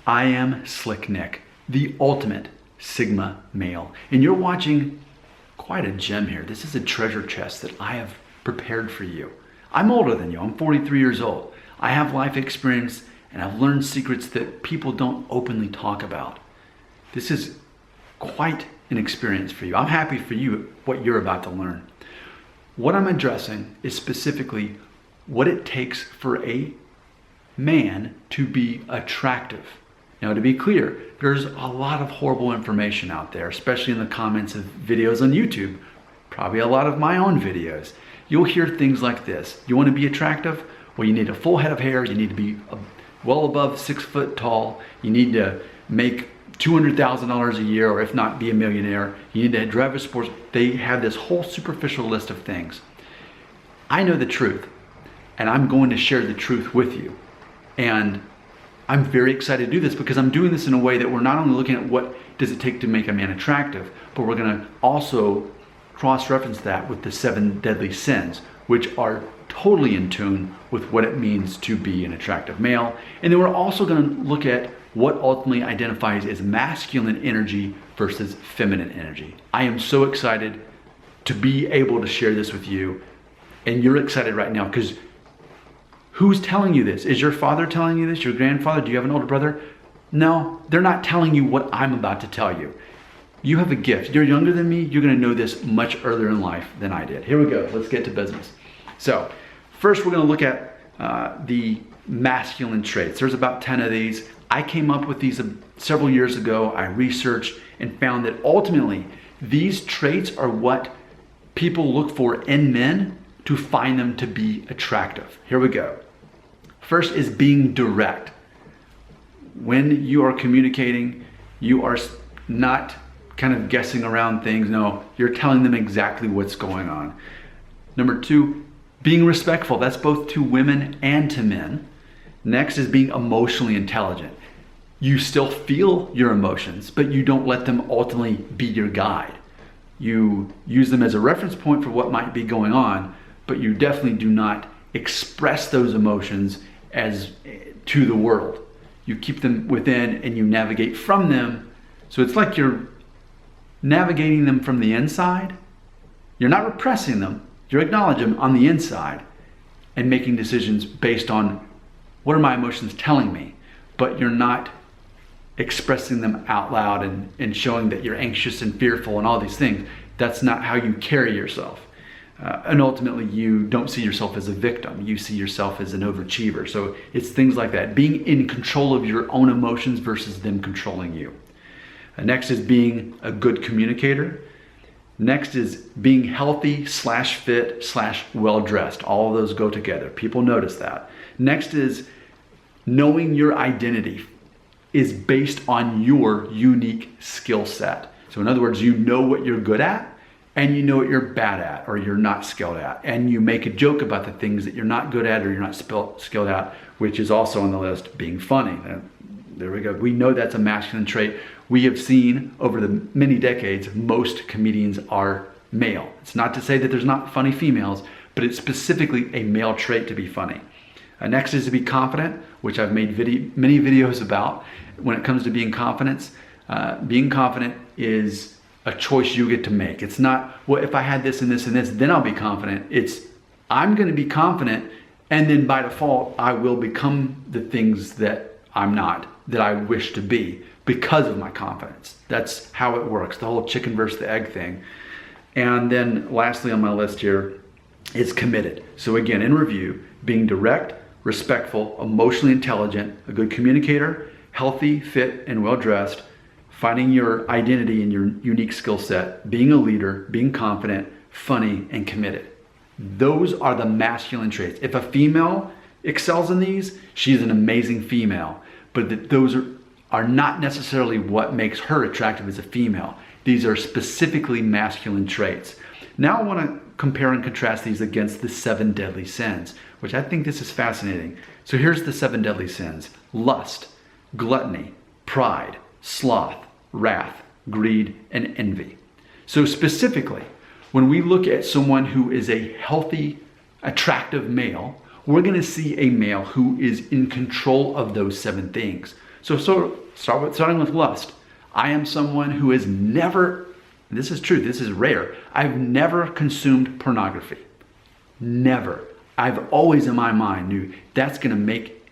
I am Slick Nick, the ultimate Sigma male, and you're watching quite a gem here. This is a treasure chest that I have prepared for you. I'm older than you. I'm 43 years old. I have life experience and I've learned secrets that people don't openly talk about. This is quite an experience for you. I'm happy for you what you're about to learn. What I'm addressing is specifically what it takes for a man to be attractive. Now, to be clear, there's a lot of horrible information out there, especially in the comments of videos on YouTube, probably a lot of my own videos. You'll hear things like this. You want to be attractive? Well, you need a full head of hair. You need to be well above 6 foot tall. You need to make $200,000 a year, or if not, be a millionaire. You need to drive a sports. They have this whole superficial list of things. I know the truth, and I'm going to share the truth with you. And I'm very excited to do this because I'm doing this in a way that we're not only looking at what does it take to make a man attractive, but we're going to also cross-reference that with the 7 deadly sins, which are totally in tune with what it means to be an attractive male. And then we're also going to look at what ultimately identifies as masculine energy versus feminine energy. I am so excited to be able to share this with you, and you're excited right now because who's telling you this? Is your father telling you this? Your grandfather? Do you have an older brother? No, they're not telling you what I'm about to tell you. You have a gift. You're younger than me. You're going to know this much earlier in life than I did. Here we go. Let's get to business. So first, we're going to look at the masculine traits. There's about 10 of these. I came up with these several years ago. I researched and found that ultimately these traits are what people look for in men to find them to be attractive. Here we go. First is being direct. When you are communicating, you are not kind of guessing around things. No, you're telling them exactly what's going on. Number 2, being respectful. That's both to women and to men. Next is being emotionally intelligent. You still feel your emotions, but you don't let them ultimately be your guide. You use them as a reference point for what might be going on, but you definitely do not express those emotions as to the world. You keep them within and you navigate from them. So it's like you're navigating them from the inside. You're not repressing them. You're acknowledging them on the inside and making decisions based on what are my emotions telling me, but you're not expressing them out loud and showing that you're anxious and fearful and all these things. That's not how you carry yourself. And ultimately, you don't see yourself as a victim. You see yourself as an overachiever. So it's things like that. Being in control of your own emotions versus them controlling you. Next is being a good communicator. Next is being healthy / fit / well-dressed. All of those go together. People notice that. Next is knowing your identity is based on your unique skill set. So in other words, you know what you're good at and you know what you're bad at or you're not skilled at. And you make a joke about the things that you're not good at or you're not skilled at, which is also on the list, being funny. There we go. We know that's a masculine trait. We have seen over the many decades, most comedians are male. It's not to say that there's not funny females, but it's specifically a male trait to be funny. Next is to be confident, which I've made many videos about. When it comes to being confident is a choice you get to make. It's not, well, if I had this and this and this, then I'll be confident. It's, I'm going to be confident, and then by default, I will become the things that I'm not, that I wish to be because of my confidence. That's how it works, the whole chicken versus the egg thing. And then lastly on my list here is committed. So again, in review, being direct, respectful, emotionally intelligent, a good communicator, healthy, fit, and well-dressed, finding your identity and your unique skill set, being a leader, being confident, funny, and committed. Those are the masculine traits. If a female excels in these, she's an amazing female, but those are not necessarily what makes her attractive as a female. These are specifically masculine traits. Now I want to compare and contrast these against the 7 deadly sins, which I think this is fascinating. So here's the 7 deadly sins: lust, gluttony, pride, sloth, wrath, greed, and envy. So specifically, when we look at someone who is a healthy, attractive male, we're going to see a male who is in control of those 7 things. So starting with lust. I am someone who has never, this is true, this is rare, I've never consumed pornography. Never. I've always in my mind knew that's going to make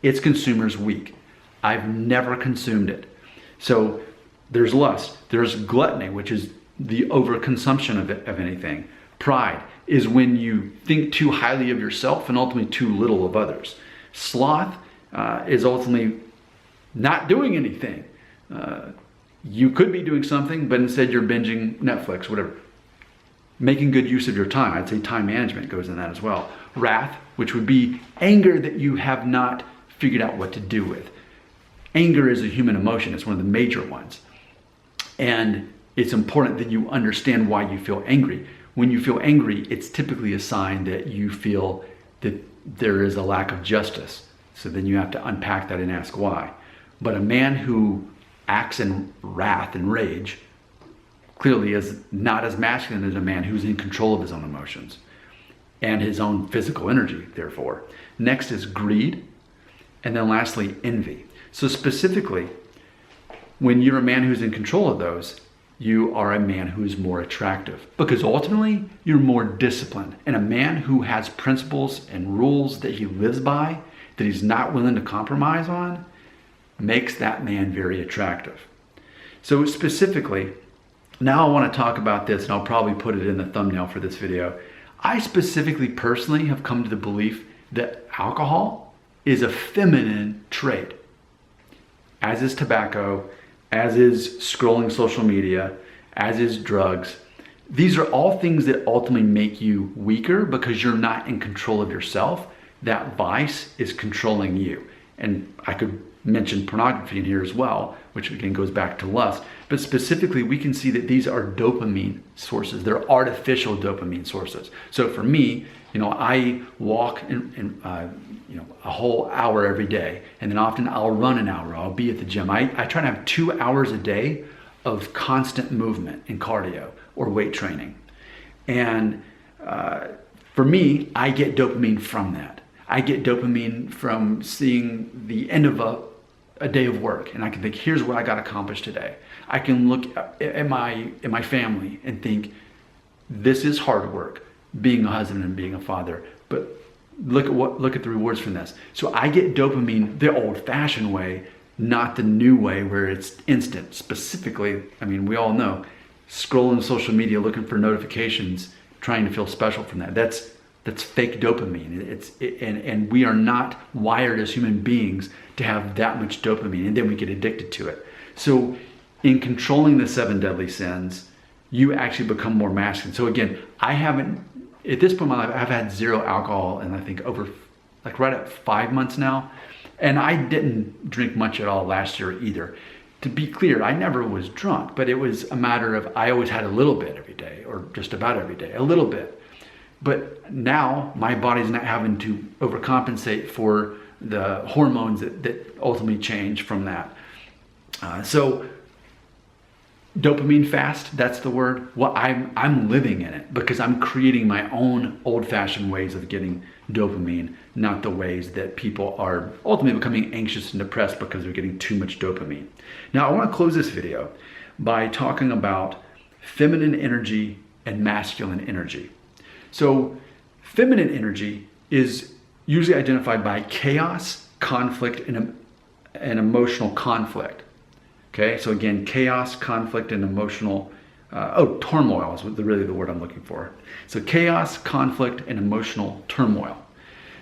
its consumers weak. I've never consumed it. So there's lust. There's gluttony, which is the overconsumption of anything. Pride is when you think too highly of yourself and ultimately too little of others. Sloth is ultimately not doing anything. You could be doing something, but instead you're binging Netflix, whatever. Making good use of your time. I'd say time management goes in that as well. Wrath, which would be anger that you have not figured out what to do with. Anger is a human emotion. It's one of the major ones. And it's important that you understand why you feel angry. When you feel angry, it's typically a sign that you feel that there is a lack of justice. So then you have to unpack that and ask why. But a man who acts in wrath and rage clearly is not as masculine as a man who's in control of his own emotions and his own physical energy, therefore. Next is greed. And then lastly, envy. So specifically, when you're a man who's in control of those, you are a man who is more attractive because ultimately you're more disciplined. And a man who has principles and rules that he lives by, that he's not willing to compromise on, makes that man very attractive. So specifically, now I want to talk about this, and I'll probably put it in the thumbnail for this video. I specifically personally have come to the belief that alcohol is a feminine trait, as is tobacco, as is scrolling social media, as is drugs. These are all things that ultimately make you weaker because you're not in control of yourself. That vice is controlling you. And I could mention pornography in here as well, which again goes back to lust. But specifically, we can see that these are dopamine sources. They're artificial dopamine sources. So for me, I walk in a whole hour every day, and then often I'll run an hour. I'll be at the gym. I try to have 2 hours a day of constant movement and cardio or weight training. And for me, I get dopamine from that. I get dopamine from seeing the end of a day of work, and I can think, here's what I got accomplished today. I can look at my family and think, this is hard work, being a husband and being a father, but look at the rewards from this. So I get dopamine the old-fashioned way, not the new way where it's instant. Specifically, we all know, scrolling social media, looking for notifications, trying to feel special from that. That's fake dopamine. And we are not wired as human beings to have that much dopamine, and then we get addicted to it. So in controlling the 7 deadly sins, you actually become more masculine. So again, at this point in my life, I've had 0 alcohol, and I think over right at 5 months now. And I didn't drink much at all last year either. To be clear, I never was drunk, but it was a matter of I always had a little bit every day, or just about every day, a little bit. But now my body's not having to overcompensate for the hormones that ultimately change from that. So dopamine fast, that's the word. Well, I'm living in it because I'm creating my own old-fashioned ways of getting dopamine, not the ways that people are ultimately becoming anxious and depressed because they're getting too much dopamine. Now, I want to close this video by talking about feminine energy and masculine energy. So feminine energy is usually identified by chaos, conflict, and emotional conflict. Okay, so again, chaos, conflict, and emotional, turmoil is really the word I'm looking for. So chaos, conflict, and emotional turmoil.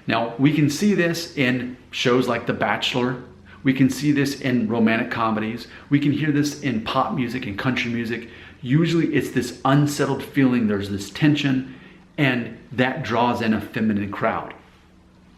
Now, we can see this in shows like The Bachelor. We can see this in romantic comedies. We can hear this in pop music and country music. Usually it's this unsettled feeling, there's this tension, and that draws in a feminine crowd.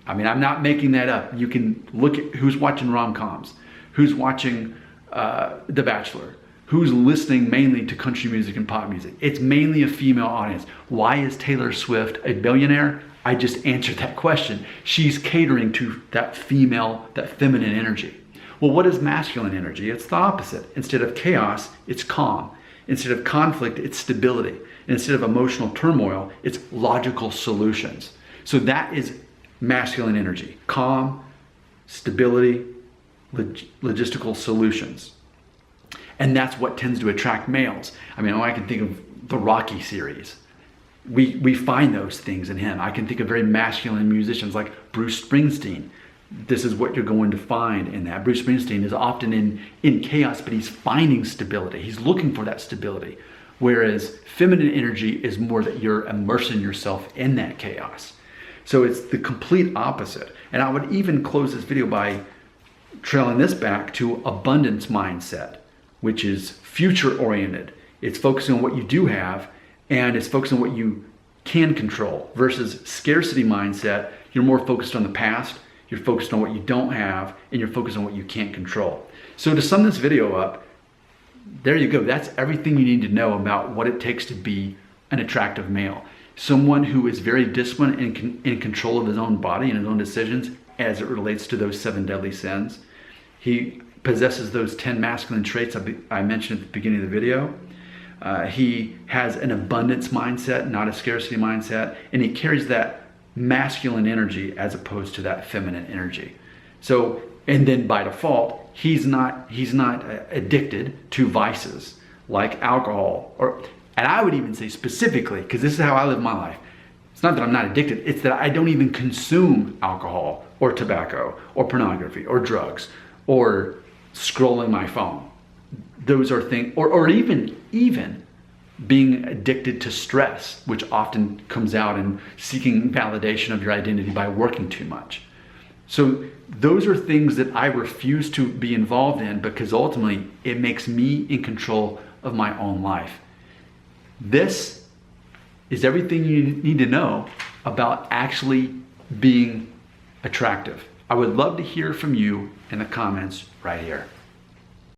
I'm not making that up. You can look at who's watching rom-coms, who's watching The Bachelor, who's listening mainly to country music and pop music. It's mainly a female audience. Why is Taylor Swift a billionaire? I just answered that question. She's catering to that feminine energy. Well, what is masculine energy? It's the opposite. Instead of chaos, it's calm. Instead of conflict, it's stability. And instead of emotional turmoil, it's logical solutions. So that is masculine energy. Calm, stability, logistical solutions. And that's what tends to attract males. I mean, I can think of the Rocky series. We find those things in him. I can think of very masculine musicians like Bruce Springsteen. This is what you're going to find in that. Bruce Springsteen is often in chaos, but he's finding stability. He's looking for that stability. Whereas feminine energy is more that you're immersing yourself in that chaos. So it's the complete opposite. And I would even close this video by trailing this back to abundance mindset, which is future oriented. It's focusing on what you do have, and it's focusing on what you can control, versus scarcity mindset. You're more focused on the past, you're focused on what you don't have, and you're focused on what you can't control. So to sum this video up, there you go. That's everything you need to know about what it takes to be an attractive male. Someone who is very disciplined and in control of his own body and his own decisions as it relates to those 7 deadly sins. He possesses those 10 masculine traits I mentioned at the beginning of the video. He has an abundance mindset, not a scarcity mindset, and he carries that masculine energy as opposed to that feminine energy. So, and then by default, he's not addicted to vices like alcohol, and I would even say specifically, because this is how I live my life. It's not that I'm not addicted, it's that I don't even consume alcohol or tobacco or pornography or drugs or scrolling my phone. Those are things, or even being addicted to stress, which often comes out in seeking validation of your identity by working too much. So those are things that I refuse to be involved in, because ultimately it makes me in control of my own life. This is everything you need to know about actually being attractive. I would love to hear from you in the comments right here.